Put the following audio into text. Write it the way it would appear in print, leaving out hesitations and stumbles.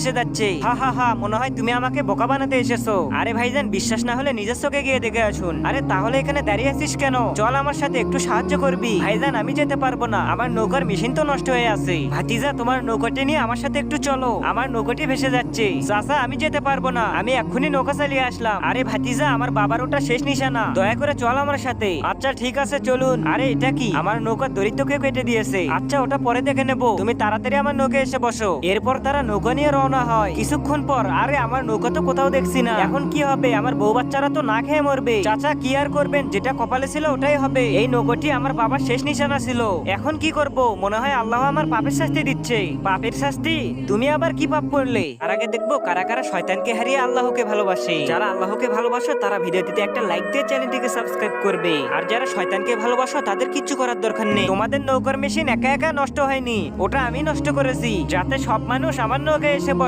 ভেসে যাচ্ছে। হা হা হা, মনে হয় তুমি আমাকে বোকা বানাতে এসেছো। আরে ভাইজান, বিশ্বাস না হলে নিজের চোখে গিয়ে দেখে আসুন। আরে তাহলে এখানে দাঁড়িয়ে আছিস কেন? চল আমার সাথে, একটু সাহায্য করবি। ভাইজান আমি যেতে পারবো না, আমার নৌকার মেশিন তো নষ্ট হয়ে আছে। ভাতিজা তোমার নৌকাটি নিয়ে আমার সাথে একটু চলো, আমার নৌকাটি ভেসে যাচ্ছে। চাচা আমি যেতে পারবো না, আমি এক্ষুনি নৌকা চালিয়ে আসলাম। আরে ভাতিজা, আমার বাবার ওটা শেষ নিশানা, দয়া করে চল আমার সাথে। আচ্ছা ঠিক আছে চলুন। আরে এটা কি? আমার নৌকার দড়িত্বকে কেটে দিয়েছে। আচ্ছা ওটা পরে দেখে নেবো, তুমি তাড়াতাড়ি আমার নৌকা এসে বসো। এরপর তারা নৌকা নিয়ে রওনা হয়। কিছুক্ষণ পর, আরে আমার নৌকা তো কোথাও দেখছি না। এখন কি হবে? আমার বউ বাচ্চারা তো না খেয়ে মরবে। চাচা কি আর করবেন, যেটা কপালে ছিল ওটাই হবে। এই নৌকাটি আমার বাবার শেষ নিশানা ছিল। এখন কি করব? মনে হয় আল্লাহ আমার পাপের শাস্তি দিচ্ছে। পাপের শাস্তি? তুমি আবার কি পাপ করলে? আর আগে দেখবো কারা কারা শয়তানকে হারিয়ে আল্লাহকে ভালোবাসে। যারা আল্লাহকে ভালোবাসো তারা ভিডিওটিতে একটা লাইক দিয়ে চ্যানেলটিকে সাবস্ক্রাইব করবে। আর যারা শয়তানকে ভালোবাসো তাদের কিচ্ছু করার দরকার নেই। তোমাদের নৌকার মেশিন একা একা নষ্ট হয়নি, ওটা আমি নষ্ট করেছি, যাতে সব মানুষ আমার নৌকায় এসে বসে।